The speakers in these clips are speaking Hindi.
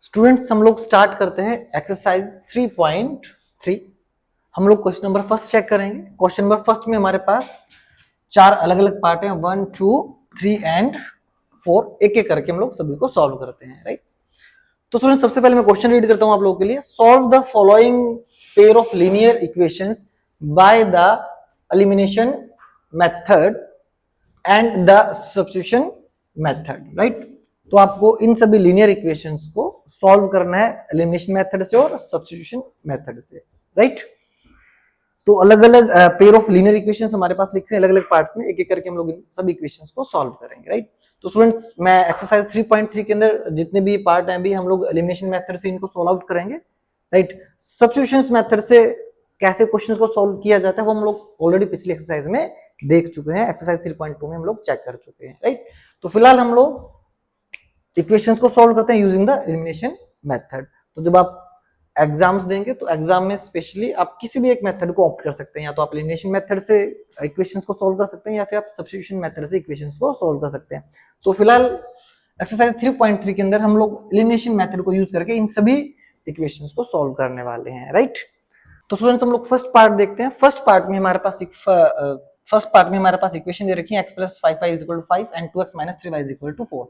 स्टूडेंट्स हम लोग स्टार्ट करते हैं एक्सरसाइज 3.3। हम लोग क्वेश्चन नंबर फर्स्ट चेक करेंगे। क्वेश्चन नंबर फर्स्ट में हमारे पास 4 अलग अलग पार्ट हैं, 1, 2, 3 एंड 4। एक एक करके हम लोग सभी को सॉल्व करते हैं, राइट। तो स्टूडेंट सबसे पहले मैं क्वेश्चन रीड करता हूं आप लोगों के लिए। Solve the following pair of linear equations by the elimination method and the substitution method, right. तो आपको इन सभी लीनियर इक्वेशंस को सॉल्व करना है एलिमिनेशन मेथड से और सब्स्टिट्यूशन मेथड से, राइट। तो अलग अलग पेयर ऑफ लीनियर इक्वेशंस हमारे पास लिखे हैं अलग अलग पार्ट्स में, एक एक करके हम लोग इन सभी इक्वेशंस को सॉल्व करेंगे, राइट। तो स्टूडेंट्स मैं एक्सरसाइज 3.3 के अंदर जितने भी पार्ट हैं अभी हम लोग एलिमिनेशन मेथड से इनको सॉल्व आउट करेंगे, राइट। सब्स्टिट्यूशन मेथड से कैसे क्वेश्चंस को सॉल्व किया जाता है वो हम लोग ऑलरेडी पिछली एक्सरसाइज में देख चुके हैं, एक्सरसाइज 3.2 में हम लोग चेक कर चुके हैं, राइट। तो फिलहाल हम लोग इक्वेशंस को सॉल्व करते हैं यूजिंग द एलिमिनेशन मेथड। तो जब आप एग्जाम्स देंगे तो एग्जाम में स्पेशली आप किसी भी एक मेथड को ऑप्ट कर सकते हैं, या तो आप एलिमिनेशन मेथड से इक्वेशंस को सॉल्व कर सकते हैं या फिर आप सब्स्टिट्यूशन मेथड से इक्वेशंस को सॉल्व कर सकते हैं। तो फिलहाल एक्सरसाइज 3.3 के अंदर हम लोग एलिमिनेशन मेथड को यूज करके इन सभी इक्वेशंस को सॉल्व करने वाले हैं, राइट। तो स्टूडेंट्स हम लोग फर्स्ट पार्ट देखते हैं। फर्स्ट पार्ट में हमारे पास इक्वेशन दे रखी है x + 5y = 5 and 2x - 3y = 4।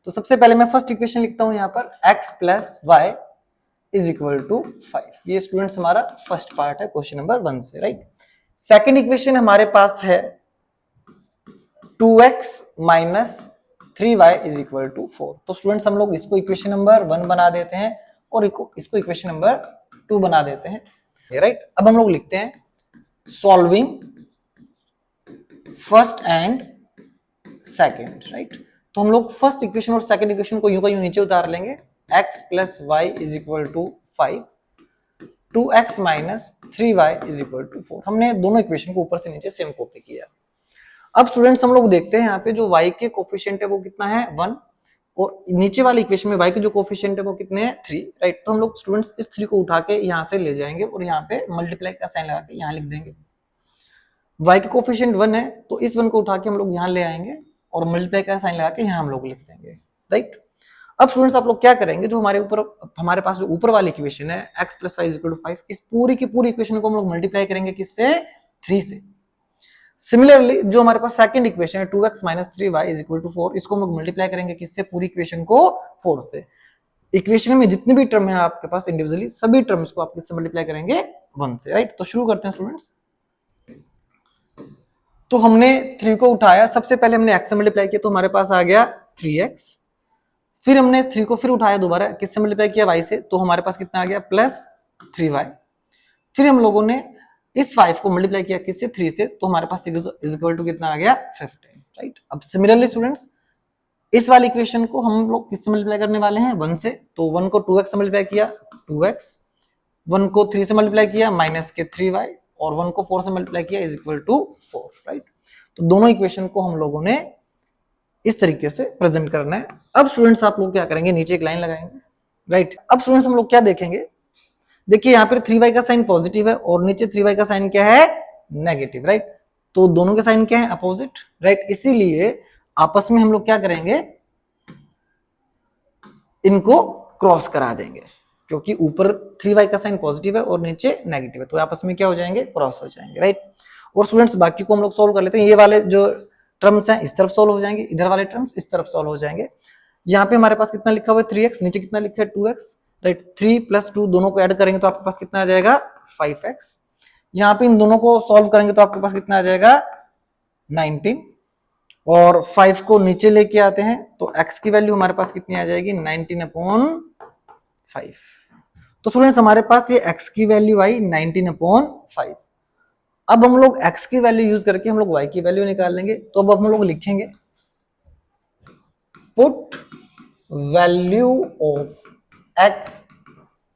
तो सबसे पहले मैं फर्स्ट इक्वेशन लिखता हूं यहाँ पर x + y = 5। ये स्टूडेंट्स हमारा फर्स्ट पार्ट है क्वेश्चन नंबर 1 से, राइट। सेकंड इक्वेशन हमारे पास है 2x - 3y = 4। तो स्टूडेंट्स हम लोग इसको इक्वेशन नंबर 1 बना देते हैं और इसको इक्वेशन नंबर 2 बना देते हैं, राइट। अब हम लोग लिखते हैं solving first and second, right. तो हम लोग फर्स्ट इक्वेशन और सेकंड इक्वेशन को यूं का यूं नीचे उतार लेंगे। x + y = 5, 2x - 3y = 4। हमने दोनों इक्वेशन को ऊपर से नीचे सेम कॉपी किया। अब स्टूडेंट्स हम लोग देखते हैं यहाँ पे जो y के कोफिशिएंट है वो कितना है 1, और नीचे वाली इक्वेशन में y के जो कोफिशिएंट है वो कितने हैं 3, राइट। तो हम लोग स्टूडेंट्स इस 3 को उठा के यहाँ से ले जाएंगे और यहाँ पे मल्टीप्लाई का साइन लगा के यहाँ लिख देंगे। y के कोफिशिएंट 1 है तो इस 1 को उठा के हम लोग यहाँ ले आएंगे और मल्टीप्लाई का साइन लगा के यहाँ हम लोग लिख देंगे, राइट। अब स्टूडेंट्स आप लोग क्या करेंगे, जो हमारे पास जो ऊपर वाली इक्वेशन है x + y = 5, इस पूरी की पूरी इक्वेशन को हम लोग मल्टीप्लाई करेंगे किससे 3 से। सिमिलरली जो हमारे पास सेकंड इक्वेशन है 2x - 3y = 4, इसको हम लोग मल्टीप्लाई करेंगे किससे पूरी इक्वेशन को 4 से। इक्वेशन में जितने भी टर्म है आपके पास इंडिविजुअली सभी टर्म्स को आप किससे मल्टीप्लाई करेंगे 1 से, राइट। तो शुरू करते हैं स्टूडेंट्स। तो हमने 3 को उठाया, सबसे पहले हमने x से मल्टीप्लाई किया तो हमारे पास आ गया 3x। फिर हमने 3 को फिर उठाया दोबारा, किससे मल्टीप्लाई किया y से, तो हमारे पास कितना आ गया +3y। फिर हम लोगों ने इस 5 को मल्टीप्लाई किया किससे 3 से, तो हमारे पास इक्वल टू कितना आ गया 15, राइट। अब सिमिलरली स्टूडेंट्स इस वाली इक्वेशन को हम लोग किससे मल्टीप्लाई करने वाले हैं 1 से, तो 1 को 2x से मल्टीप्लाई किया 2x, 1 को 3 से मल्टीप्लाई किया -3y, और 1 को 4 से मल्टीप्लाई किया = 4, राइट। तो दोनों इक्वेशन को हम लोगों ने इस तरीके से प्रेजेंट करना है। अब स्टूडेंट्स आप लोग क्या करेंगे, नीचे एक लाइन लगाएंगे, राइट। अब स्टूडेंट्स हम लोग क्या देखेंगे, देखिए यहाँ पर 3y का साइन पॉजिटिव है और नीचे 3y का साइन क्या है नेगेटिव, राइट। तो दोनों के साइन क्या है अपोजिट, राइट। इसीलिए आपस में हम लोग क्या करेंगे, इनको क्रॉस करा देंगे, क्योंकि ऊपर 3y का साइन पॉजिटिव है और नीचे नेगेटिव है, तो आपस में क्या हो जाएंगे क्रॉस हो जाएंगे, राइट। और स्टूडेंट्स बाकी को हम लोग सोल्व कर लेते हैं। ये वाले जो टर्म्स हैं इस तरफ सोल्व हो जाएंगे, इधर वाले टर्म्स इस तरफ सोल्व हो जाएंगे। यहाँ पे हमारे पास कितना लिखा हुआ है 3x, नीचे कितना लिखा है 2x, राइट। 3 + 2 दोनों को ऐड करेंगे तो आपके पास कितना आ जाएगा 5x। यहाँ पे इन दोनों को सोल्व करेंगे तो आपके पास कितना आ जाएगा 19, और 5 को नीचे लेके आते हैं तो x की वैल्यू हमारे पास कितनी आ जाएगी 19/5। तो स्टूडेंट्स हमारे पास ये x की वैल्यू आई 19/5। अब हम लोग x की वैल्यू यूज करके हम लोग y की वैल्यू निकाल लेंगे। तो अब हम लोग लिखेंगे put value of x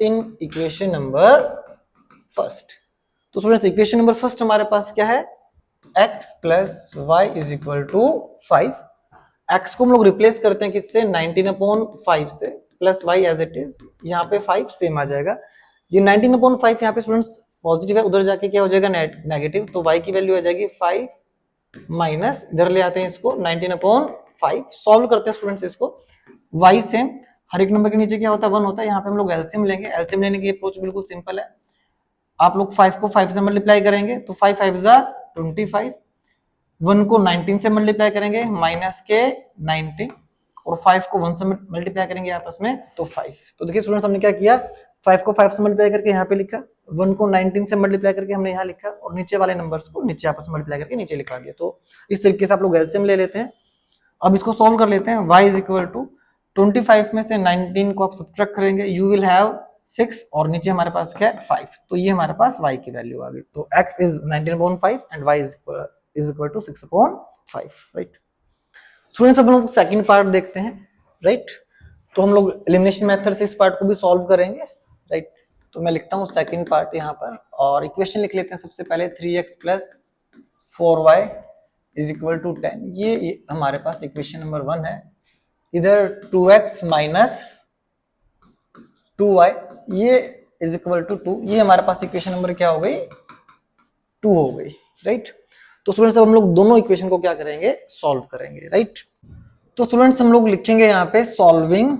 in equation number first. तो स्टूडेंट्स इक्वेशन नंबर फर्स्ट हमारे पास क्या है x + y = 5। x को हम लोग रिप्लेस करते हैं किससे 19/5 से, plus y as it is, यहाँ पे 5 सेम आ जाएगा। ये 19/5 यहाँ पे स्टूडेंट्स पॉजिटिव है, उधर जाके क्या हो जाएगा नेगेटिव, तो y की वैल्यू आ जाएगी 5 माइनस, इधर ले आते हैं इसको 19/5, 5। सॉल्व करते हैं स्टूडेंट्स इसको। y सेम, हर एक नंबर के नीचे क्या होता है 1 होता है, यहाँ पे हम लोग एलसीएम लेंगे। एलसीएम लेने की अप्रोच बिल्कुल सिंपल है, आप लोग 5 को 5 से मल्टीप्लाई करेंगे तो 5 5 जा 25, 1 को 19 से मल्टीप्लाई करेंगे माइनस के 19, और 5 को 1 से मल्टीप्लाई करेंगे आपस में तो 5। तो देखिए स्टूडेंट्स हमने क्या किया, 5 को 5 से मल्टीप्लाई करके यहाँ पे लिखा, 1 को 19 से मल्टीप्लाई करके हमने यहाँ लिखा, और नीचे वाले नंबर्स को नीचे आपस में मल्टीप्लाई करके नीचे लिखा दिया। तो इस तरीके से आप लोग एलसीएम ले लेते हैं। अब इसको सॉल्व कर लेते हैं। y इज इक्वल टू 25 में से 19 को आप सब्ट्रैक्ट करेंगे, यू विल हैव 6, और नीचे हमारे पास क्या है 5, तो ये हमारे पास y की वैल्यू आ गई। तो x is 19/5 and y is equal to 6/5, right. Students अब हम लोग सेकंड पार्ट देखते हैं, राइट। तो हम लोग एलिमिनेशन मेथड से इस पार्ट को भी सॉल्व करेंगे, राइट। तो मैं लिखता हूँ सेकंड पार्ट यहाँ पर, और इक्वेशन लिख लेते हैं सबसे पहले 3x + 4y is equal to 10। ये हमारे पास इक्वेशन नंबर 1 है। इधर 2x - 2y ये इज इक्वल टू 2, ये हमारे पास इक्वेशन नंबर क्या हो गई 2 हो गई, राइट। तो स्टूडेंट्स अब हम लोग दोनों इक्वेशन को क्या करेंगे सॉल्व करेंगे, राइट। तो स्टूडेंट्स हम लोग लिखेंगे यहाँ पे solving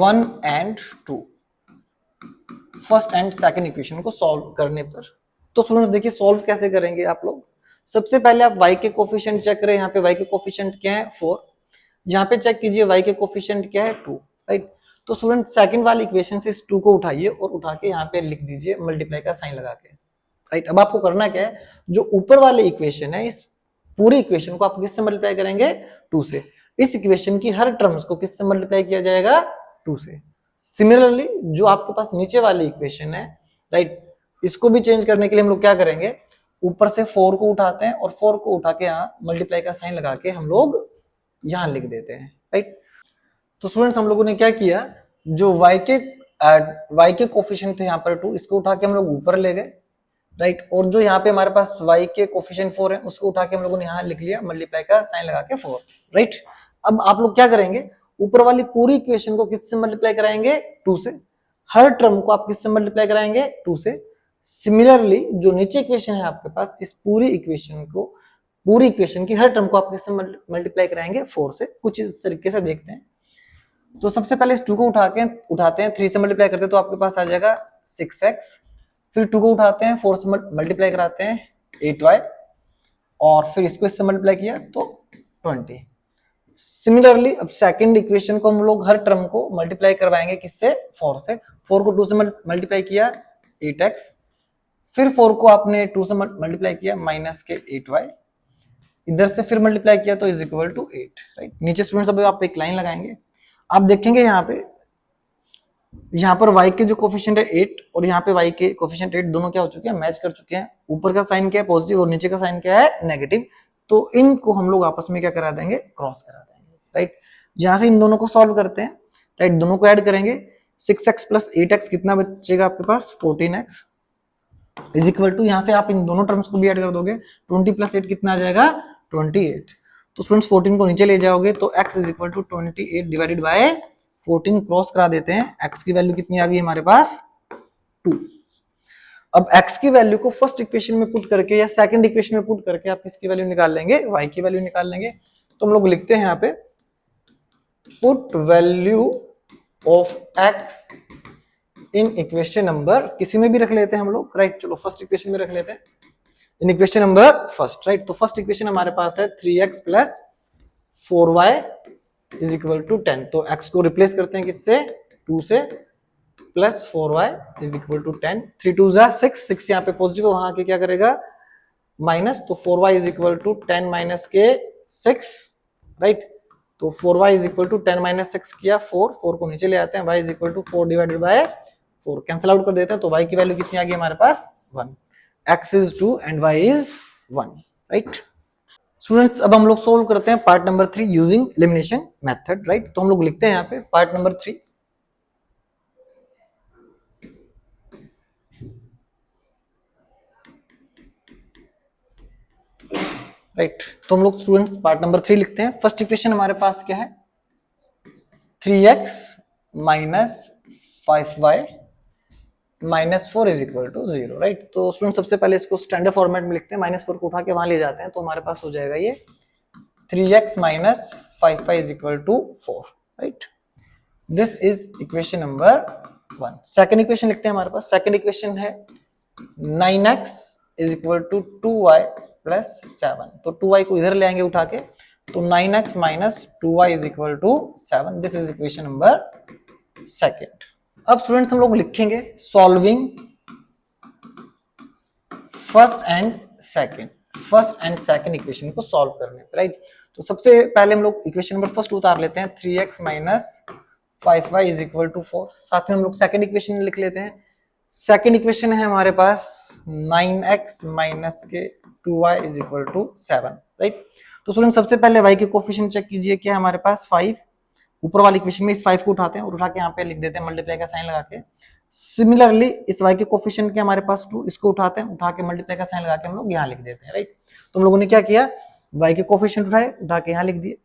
1 and 2, first and second equation को सॉल्व करने पर। तो स्टूडेंट्स देखिए सॉल्व कैसे करेंगे आप लोग। सबसे पहले आप y के कोफिशिएंट चेक करें, यहाँ पे y के कोफिशिएंट क्या है 4, यहाँ पे चेक कीजिए y के कोफिशिएंट क्या है 2, राइट। तो स्टूडेंट सेकंड वाली इक्वेशन से इस 2 को उठाइए और उठा के यहाँ पे लिख दीजिए मल्टीप्लाई का साइन लगा के, राइट। अब आपको करना क्या है, जो ऊपर वाले इक्वेशन है इस पूरी इक्वेशन को आप किससे मल्टीप्लाई करेंगे 2 से। इस इक्वेशन की हर टर्म्स को किससे मल्टीप्लाई किया जाएगा 2 से। सिमिलरली जो आपके पास नीचे वाली इक्वेशन है, राइट, इसको भी चेंज करने के लिए हम लोग क्या करेंगे, ऊपर से 4 को उठाते हैं और 4 को उठा के यहाँ मल्टीप्लाई का साइन लगा के हम लोग यहाँ लिख देते हैं, राइट। तो स्टूडेंट्स हम लोगों ने क्या किया, जो y के कोफिशिएंट थे यहाँ पर 2, इसको उठा के हम लोग ऊपर ले गए, राइट। और जो यहाँ पे हमारे पास y के कोफिशिएंट 4 है उसको उठा के हम लोगों ने यहाँ लिख लिया मल्टीप्लाई का साइन लगा के 4, राइट। अब आप लोग क्या करेंगे, ऊपर वाली पूरी इक्वेशन को किससे मल्टीप्लाई कराएंगे 2 से, हर टर्म को आप किससे मल्टीप्लाई कराएंगे 2 से। सिमिलरली जो नीचे इक्वेशन है आपके पास, इस पूरी इक्वेशन की हर टर्म को आप किससे मल्टीप्लाई कराएंगे 4 से। कुछ इस तरीके से देखते हैं। तो सबसे पहले इस 2 को उठाते हैं 3 से मल्टीप्लाई करते हैं तो आपके पास आ जाएगा 6x, फिर 2 को उठाते हैं 4 से मल्टीप्लाई कराते हैं 8y, और फिर इसको इससे मल्टीप्लाई किया तो 20। सिमिलरली अब सेकंड इक्वेशन को हम लोग हर टर्म को मल्टीप्लाई करवाएंगे किससे 4 से। 4 को 2 से मल्टीप्लाई किया 8x, फिर 4 को आपने 2 से मल्टीप्लाई किया माइनस के 8y, इधर से फिर मल्टीप्लाई किया तो इज इक्वल टू 8, राइट। नीचे स्टूडेंट्स अब आप एक लाइन लगाएंगे, आप देखेंगे यहाँ पर y के जो कोफिशिएंट है 8 और यहाँ पे y के कोफिशिएंट 8 दोनों क्या हो चुके हैं, मैच कर चुके हैं। ऊपर का साइन क्या है पॉजिटिव और नीचे का साइन क्या है नेगेटिव, तो इनको हम लोग आपस में क्या करा देंगे क्रॉस करा देंगे, राइट। यहाँ से इन दोनों को सॉल्व करते हैं, राइट, दोनों को ऐड करेंगे 6x + 8x कितना बचेगा आपके पास 14x इज इक्वल टू, यहाँ से आप इन दोनों टर्म्स को भी ऐड कर दोगे 20 + 8 कितना आ जाएगा 28। तो स्टूडेंट्स 14 को नीचे ले जाओगे तो x is equal to 28 divided by 14 cross करा देते हैं। x की वैल्यू कितनी आ गई हमारे पास 2। अब x की वैल्यू को फर्स्ट इक्वेशन में पुट करके या सेकंड इक्वेशन में पुट करके आप किसकी वैल्यू निकाल लेंगे y की वैल्यू निकाल लेंगे। तो हम लोग लिखते हैं यहाँ पे put value of x in equation number, किसी में भी रख लेते हैं हम लोग, राइट। चलो फर्स्ट इक्वेशन में रख लेते हैं इन इक्वेशन नंबर फर्स्ट, राइट। तो फर्स्ट इक्वेशन हमारे पास है 3x + 4y is equal to 10। तो x को रिप्लेस करते हैं किससे 2 से, plus 4y is equal to 10। 3 2 जा 6 यहाँ पे पॉजिटिव, वहां के क्या करेगा माइनस, तो 4y is equal to 10 minus के 6, राइट। तो 4y is equal to 10 minus 6 किया 4 को नीचे ले आते हैं, y is equal to 4 divided by 4 cancel out कर देते हैं, तो y की वैल्यू कितनी आ गई हमारे पास 1। x is 2 and y is 1, right. Students अब हम लोग सोल्व करते हैं part number 3 using elimination method, right. तो हम लोग लिखते हैं यहाँ पे पार्ट नंबर 3, राइट। तो हम लोग स्टूडेंट्स पार्ट नंबर 3 लिखते हैं। फर्स्ट इक्वेशन हमारे पास क्या है 3x - 5y -4 is equal to 0, right. तो स्टूडेंट सबसे पहले इसको स्टैंडर्ड फॉर्मेट में लिखते हैं, -4 को उठा के वहां ले जाते हैं तो हमारे पास हो जाएगा ये 3x minus 5y is equal to 4, right. This is equation number 1। Second equation लिखते हैं हमारे पास। सेकेंड इक्वेशन है 9x is equal to 2y plus 7। तो 2y को इधर ले आएंगे उठा के, तो 9x minus 2y is equal to 7। This is equation number second. अब स्टूडेंट्स हम लोग लिखेंगे solving first and second equation को सॉल्व करने, राइट। तो सबसे पहले हम लोग इक्वेशन नंबर फर्स्ट उतार लेते हैं, 3x minus 5y is equal to 4। साथ में हम लोग सेकेंड इक्वेशन लिख लेते हैं। सेकेंड इक्वेशन है हमारे पास 9x माइनस के 2y is equal to 7, right. तो स्टूडेंट सबसे पहले y के कोफिशिएंट चेक कीजिए, क्या हमारे पास 5, ऊपर वाली इक्वेशन में इस 5 को उठाते हैं और उठा के यहाँ पे लिख देते हैं मल्टीप्लाई का साइन लगा के। सिमिलरली इस y के कोफिशिएंट के हमारे पास 2, इसको उठाते हैं, उठा के मल्टीप्लाई का साइन लगा के हम लोग यहाँ लिख देते हैं, राइट। तो हम लोगों ने क्या किया, y के कोफिशिएंट उठाए, उठा के यहाँ लिख दिए,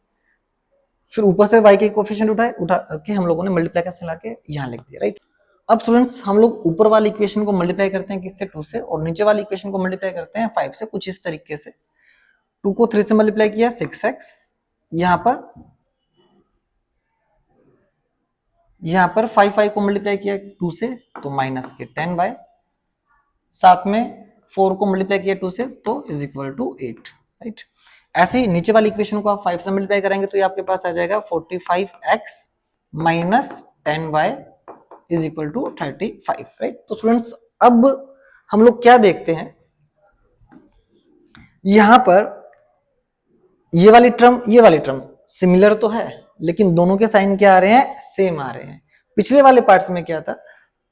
फिर ऊपर से y के कोफिशिएंट उठाए, उठा के हम लोगों ने मल्टीप्लाई का साइन लगा के यहाँ लिख दिया, राइट। अब स्टूडेंट्स हम लोग ऊपर वाली इक्वेशन को मल्टीप्लाई करते हैं किससे, 2 से, और नीचे वाली इक्वेशन को मल्टीप्लाई करते हैं 5 से, कुछ इस तरीके से। 2 को 3 से मल्टीप्लाई किया 6x, यहाँ पर 5 को मल्टीप्लाई किया 2 से तो माइनस के 10y, साथ में 4 को मल्टीप्लाई किया 2 से तो इज इक्वल टू 8, राइट। ऐसे ही नीचे वाली इक्वेशन को आप 5 से मल्टीप्लाई करेंगे तो ये आपके पास आ जाएगा 45x minus 10y is equal to 35, right. तो स्टूडेंट्स अब हम लोग क्या देखते हैं, यहां पर ये वाली टर्म सिमिलर तो है, लेकिन दोनों के साइन क्या आ रहे हैं, सेम आ रहे हैं। पिछले वाले पार्ट्स में क्या था,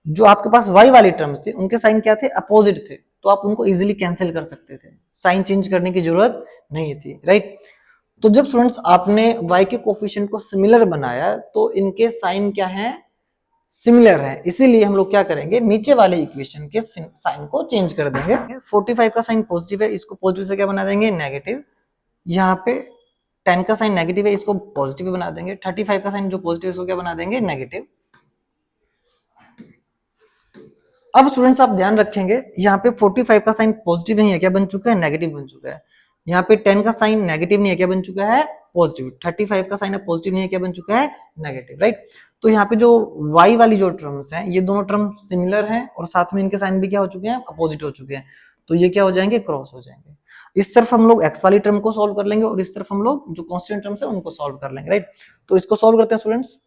जो आपके पास y वाली टर्म्स थे उनके साइन क्या थे, अपोजिट थे, तो आप उनको इजीली कैंसिल कर सकते थे, साइन चेंज करने की जरूरत नहीं थी, राइट। तो जब स्टूडेंट्स आपने y के कोफिशिएंट को सिमिलर बनाया तो इनके साइन क्या है, सिमिलर है, इसीलिए हम लोग क्या करेंगे, नीचे वाले इक्वेशन के साइन को चेंज कर देंगे। 45 का साइन पॉजिटिव है, इसको पॉजिटिव से क्या बना देंगे, नेगेटिव। यहाँ पे 10 का साइन नेगेटिव है, इसको पॉजिटिव बना देंगे। 35 का साइन जो पॉजिटिव है इसको क्या बना देंगे, नेगेटिव। अब स्टूडेंट्स आप ध्यान रखेंगे, यहाँ पे 45 का साइन पॉजिटिव नहीं है, क्या बन चुका है, नेगेटिव बन चुका है। यहाँ पे 10 का साइन नेगेटिव नहीं है, क्या बन चुका है, पॉजिटिव। 35 का साइन पॉजिटिव नहीं है, क्या बन चुका है, नेगेटिव, राइट। तो यहाँ पे जो y वाली जो टर्म्स हैं, ये दोनों टर्म सिमिलर हैं और साथ में इनके साइन भी क्या हो चुके हैं, अपोजिट हो चुके हैं, तो ये क्या हो जाएंगे, क्रॉस हो जाएंगे। इस तरफ हम लोग x वाली टर्म को सॉल्व कर लेंगे और इस तरफ हम लोग जो कांस्टेंट टर्म्स है उनको सॉल्व कर लेंगे, राइट। तो इसको सॉल्व करते हैं students,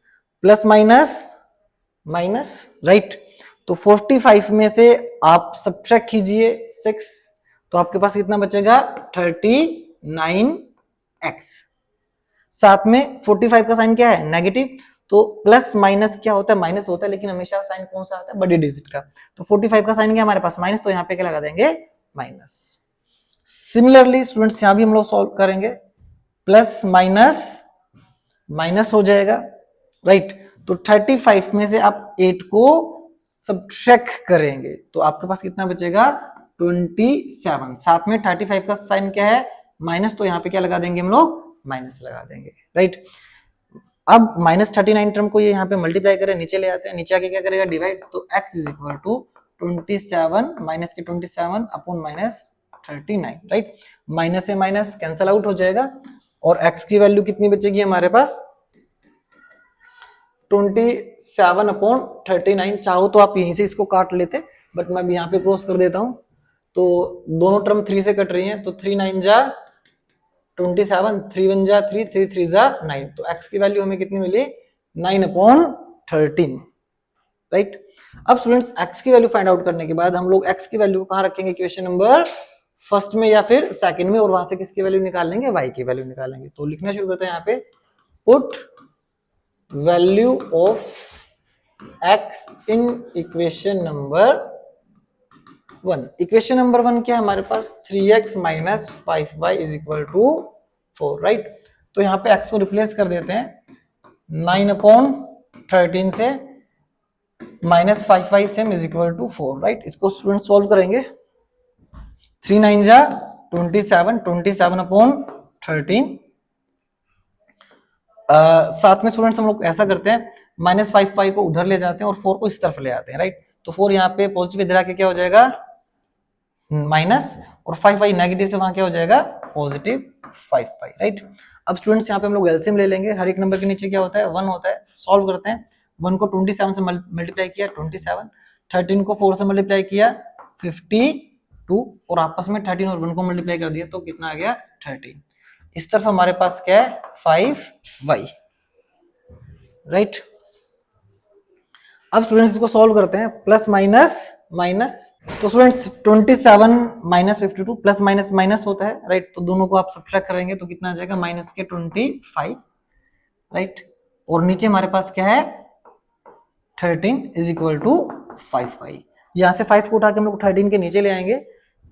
plus minus minus, right. तो 45 में से आप सब्ट्रैक्ट कीजिए 6, तो आपके पास कितना बचेगा, 39x। साथ में 45 का साइन क्या है, नेगेटिव, तो प्लस माइनस क्या होता है, माइनस होता है, लेकिन हमेशा साइन कौन सा आता है, बड़ी डिजिट का। तो 45 का साइन क्या हमारे पास, माइनस, तो यहाँ पे क्या लगा देंगे, माइनस। सिमिलरली स्टूडेंट्स यहाँ भी हम लोग सॉल्व करेंगे, प्लस माइनस माइनस हो जाएगा, राइट। तो 35 में से आप 8 को सब्ट्रैक्ट करेंगे तो आपके पास कितना बचेगा, 27। साथ में 35 का साइन क्या है, माइनस, तो यहाँ पे क्या लगा देंगे हम लोग, माइनस लगा देंगे, राइट। अब माइनस 39 टर्म को ये यहाँ पे मल्टीप्लाई करें, नीचे ले आते हैं, नीचे आके क्या करेगा, डिवाइड, तो x is equal to 27 minus के 27 अपॉन माइनस 39, राइट। माइनस से माइनस कैंसल आउट हो जाएगा और x की वैल्यू कितनी बचेगी हमारे पास, 27 अपॉन 39। चाहो तो आप यहीं से इसको काट लेते, बट मैं अभी यहाँ पे क्रॉस कर देता हूँ, तो दोनों टर्म 3 से कट रही हैं, तो 3 9 जा 27, 3 1 जा 3, 3 3 जा 9, तो x की वैल्यू हमें कितनी मिली, 9 अपॉन 13, राइट। अब स्टूडेंट्स x की वैल्यू फाइंड आउट करने के बाद हम लोग x की वैल्यू को कहाँ रखेंगे, इक्वेशन नंबर फर्स्ट में या फिर सेकंड में, और वहां से किसकी वैल्यू निकाल लेंगे, y की वैल्यू निकाल लेंगे। तो लिखना शुरू करते हैं यहाँ पे, put value of x in equation number 1। Equation number 1 क्या है हमारे पास, 3x minus 5y is equal to 4, right. तो यहाँ पे x को रिप्लेस कर देते हैं, 9 अपॉन 13 से minus 5y same is equal to 4, right. इसको स्टूडेंट सॉल्व करेंगे, 3 9 जा 27, 27 अपॉन 13। साथ में स्टूडेंट्स हम लोग ऐसा करते हैं, माइनस 5y को उधर ले जाते हैं और 4 को इस तरफ ले आते हैं, राइट। तो 4 यहाँ पे पॉजिटिव इधर आके क्या हो जाएगा, माइनस, और 5y नेगेटिव से वहां क्या हो जाएगा पॉजिटिव 5y, राइट। अब स्टूडेंट्स यहाँ पे हम लोग एलसीएम ले लेंगे, हर एक नंबर के नीचे क्या होता है 1 होता है, सॉल्व करते हैं। 1 को 27 से मल्टीप्लाई किया 27, 13 को 4 से मल्टीप्लाई किया 52, और आपस में 13 और 1 को मल्टीप्लाई कर दिया तो कितना आ गया 13। इस तरफ हमारे पास क्या है 5y, राइट। अब स्टूडेंट्स इसको सॉल्व करते हैं, प्लस माइनस माइनस, तो students 27 minus 52 plus minus minus होता है, राइट। तो दोनों को आप सब्ट्रैक्ट करेंगे तो कितना आ जाएगा माइनस के 25, राइट। और नीचे हमारे पास क्या है 13 इज इक्वल टू 5y। यहां से 5 को उठा के हम लोग 13 के नीचे ले आएंगे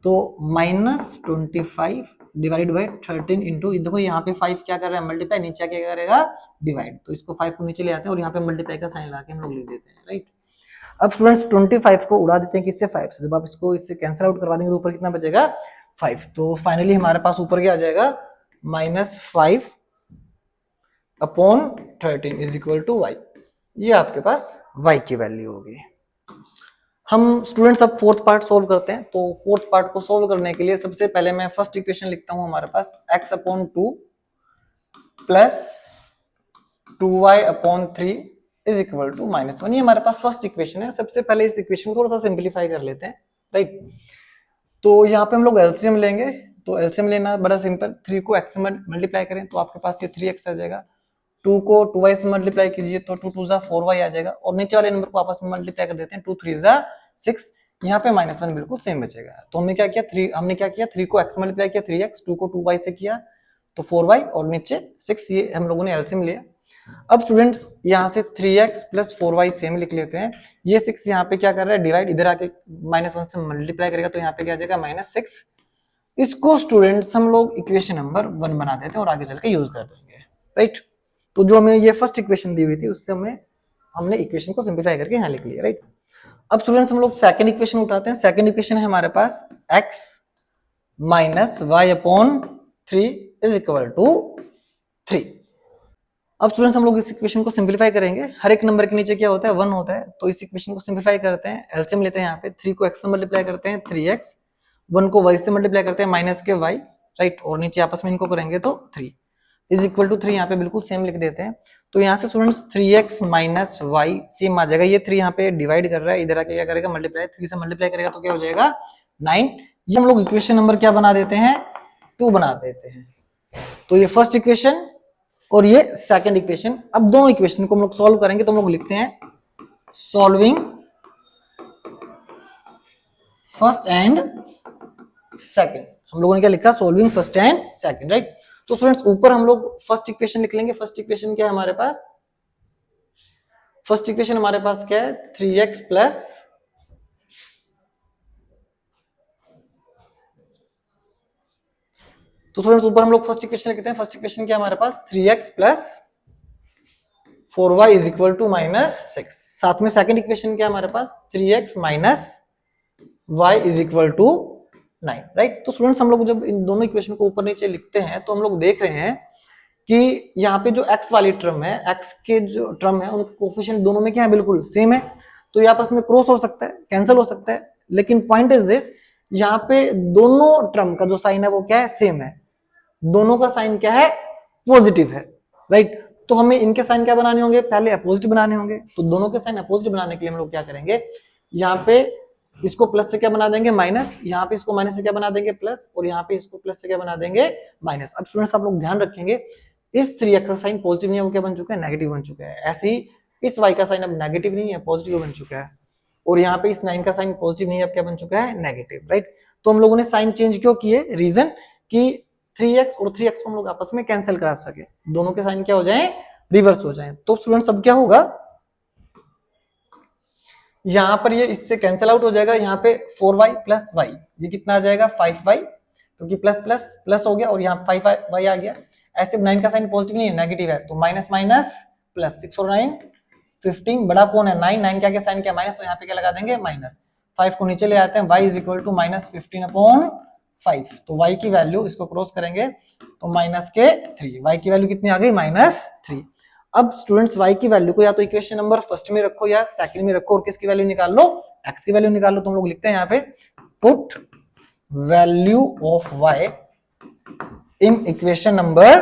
तो माइनस 25 डिवाइड बाई 13 इंटू, देखो यहाँ पे 5 क्या कर रहा है मल्टीप्लाई, नीचे क्या करेगा डिवाइड, तो इसको 5 को नीचे ले आते हैं और यहाँ पे मल्टीप्लाई का साइन लाके हम लोग लिख देते हैं, राइट। अब स्टूडेंट्स 25 को उड़ा देते हैं किससे 5 से, जब आप इसको इससे कैंसिल आउट करवा देंगे तो ऊपर कितना बचेगा 5, तो फाइनली हमारे पास ऊपर क्या आ जाएगा minus 5 upon 13 is equal to y। ये आपके पास y की वैल्यू होगी। हम स्टूडेंट्स अब फोर्थ पार्ट सोल्व करते हैं, तो फोर्थ पार्ट को सोल्व करने के लिए सबसे पहले मैं फर्स्ट इक्वेशन लिखता हूं हमारे पास x upon 2 plus 2y upon 3 is equal to -1। ये हमारे पास फर्स्ट इक्वेशन है। सबसे पहले इस इक्वेशन को थोड़ा सा सिंप्लीफाई कर लेते हैं, राइट। तो यहाँ पे हम लोग एलसीएम लेंगे, तो एलसीएम लेना बड़ा सिंपल, 3 को x से मल्टीप्लाई करें तो आपके पास ये 3x आ जाएगा, 2 को 2y से मल्टीप्लाई कीजिए तो 2 2 जा 4y आ जाएगा, और नीचे वाले नंबर को आपस में मल्टीप्लाई कर देते हैं 2 3 जा 6, यहाँ पे -1 बिल्कुल सेम बचेगा। तो हमने क्या किया 3 को x मल्टीप्लाई किया 3x, 2 को 2y से किया तो 4y, और नीचे 6, ये हम लोगों ने एलसीएम लिया। अब स्टूडेंट्स यहाँ से 3x प्लस 4y सेम लिख लेते हैं, ये 6 यहाँ पे क्या कर रहा है डिवाइड, इधर आके -1 से मल्टीप्लाई करेगा तो यहाँ पे क्या आ जाएगा -6। इसको स्टूडेंट्स हम लोग इक्वेशन नंबर 1 बना देते हैं और आगे चल के यूज कर देंगे, राइट। तो जो हमें ये फर्स्ट इक्वेशन दी हुई थी उससे हमने इक्वेशन को सिंप्लीफाई करके यहाँ लिख लिया, राइट। अब स्टूडेंट्स हम लोग सेकंड इक्वेशन उठाते हैं। सेकंड इक्वेशन है हमारे पास x minus y upon 3 is equal to 3। अब स्टूडेंट्स हम लोग इस इक्वेशन को सिंप्लीफाई करेंगे, हर एक नंबर के नीचे क्या होता है 1 होता है, तो इस इक्वेशन को सिंप्लीफाई करते हैं, एलसीएम लेते हैं यहाँ पे 3 को x से मल्टीप्लाई करते हैं 3x, 1 को y से मल्टीप्लाई करते हैं माइनस के y, राइट, और नीचे आपस में इनको करेंगे तो 3 इज इक्वल टू 3 यहाँ पे बिल्कुल सेम लिख देते हैं। तो यहाँ से students 3x minus Y same आ जाएगा, ये 3 यहाँ पे डिवाइड कर रहा है, इधर आके क्या करेगा मल्टीप्लाई, 3 से मल्टीप्लाई करेगा तो क्या हो जाएगा 9। ये हम लोग इक्वेशन नंबर क्या बना देते हैं 2 बना देते हैं। तो ये फर्स्ट इक्वेशन और ये सेकंड इक्वेशन। अब दोनों इक्वेशन को हम लोग सॉल्व करेंगे तो हम लोग लिखते हैं सॉल्विंग फर्स्ट एंड सेकंड। हम लोगों ने क्या लिखा solving first and second, right. तो स्टूडेंट्स ऊपर हम लोग फर्स्ट इक्वेशन लिख लेंगे। फर्स्ट इक्वेशन क्या है हमारे पास, फर्स्ट इक्वेशन हमारे पास क्या है 3x प्लस तो स्टूडेंट्स ऊपर हम लोग फर्स्ट इक्वेशन लिखते हैं। फर्स्ट इक्वेशन क्या है हमारे पास 3x plus 4y is equal to -6। साथ में सेकंड इक्वेशन क्या है हमारे पास 3x minus y is equal to 9, right. तो स्टूडेंट्स हम लोग जब इन दोनों इक्वेशन को ऊपर नीचे लिखते हैं तो हम लोग देख रहे हैं कि यहाँ पे जो x वाली टर्म है, x के जो टर्म है उनके कोफिशिएंट दोनों में क्या है बिल्कुल सेम है, तो ये आपस में क्रॉस हो सकता है, कैंसिल हो सकता है, लेकिन पॉइंट इज दिस, यहाँ पे दोनों टर्म का जो साइन है वो क्या है सेम है, दोनों का साइन क्या है पॉजिटिव है, राइट। तो हमें इनके साइन क्या बनाने होंगे पहले अपोजिट बनाने होंगे, तो दोनों के साइन अपोजिट बनाने के लिए हम लोग क्या करेंगे यहाँ पे इसको प्लस से क्या बना देंगे माइनस, यहाँ पे इसको माइनस से क्या बना देंगे प्लस, और यहाँ पे इसको प्लस से क्या बना देंगे माइनस। अब स्टूडेंट्स आप लोग ध्यान रखेंगे इस 3x का साइन पॉजिटिव नहीं है वो क्या बन चुका है नेगेटिव बन चुका है, ऐसे ही इस y का साइन अब नेगेटिव नहीं है पॉजिटिव बन चुका है, और यहाँ पे इस 9 का साइन पॉजिटिव नहीं है अब क्या बन चुका है नेगेटिव, राइट। तो हम लोगों ने साइन चेंज क्यों किए, रीजन कि 3x और 3x को हम लोग आपस में कैंसिल करा सके, दोनों के साइन क्या हो जाए रिवर्स हो जाए। तो स्टूडेंट्स अब क्या होगा यहाँ पर ये इससे कैंसिल आउट हो जाएगा, यहाँ पे 4y प्लस y ये कितना आ जाएगा 5y, क्योंकि प्लस प्लस प्लस हो गया और यहाँ 5y आ गया। ऐसे 9 का साइन पॉजिटिव नहीं है नेगेटिव है, तो माइनस माइनस प्लस 6 और 9 15, बड़ा कौन है 9, 9 क्या साइन क्या माइनस, तो यहाँ पे क्या लगा देंगे माइनस, 5 को नीचे ले आते हैं, y is equal to -15 upon 5, तो y की वैल्यू इसको क्रॉस करेंगे तो -3, y की वैल्यू कितनी आ गई -3। अब स्टूडेंट्स y की वैल्यू को या तो इक्वेशन नंबर फर्स्ट में रखो या सेकंड में रखो और किसकी वैल्यू निकाल लो x की वैल्यू निकाल लो। तो हम लोग लिखते हैं यहाँ पे put value of y in equation number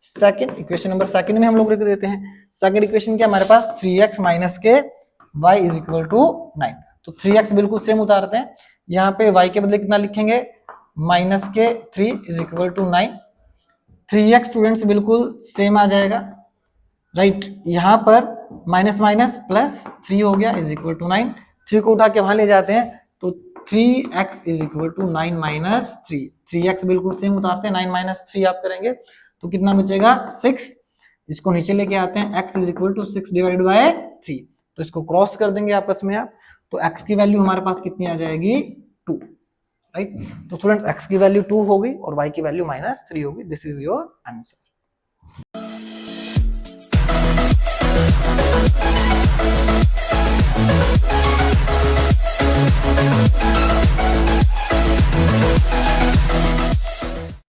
second. Equation number second में हम लोग लिख देते हैं, सेकंड इक्वेशन क्या हमारे पास 3x माइनस के y इज इक्वल टू 9। तो 3x बिल्कुल सेम उतारते हैं, यहाँ पे y के बदले कितना लिखेंगे माइनस के 3 is equal to 9। 3x students बिल्कुल सेम आ जाएगा, राइट। यहाँ पर माइनस माइनस प्लस 3 हो गया इज इक्वल टू 9। 3 को उठा के वहां ले जाते हैं तो 3x is equal to 9 minus 3। 3x बिल्कुल सेम उतारते हैं, 9 माइनस 3 आप करेंगे तो कितना बचेगा 6। इसको नीचे लेके आते हैं, x is equal to 6 divide by 3, तो इसको क्रॉस कर देंगे आपस में आप, तो x की वैल्यू हमारे पास कितनी आ जाएगी 2, राइट। तो स्टूडेंट x की वैल्यू 2 होगी और y की वैल्यू -3 होगी। This is your answer.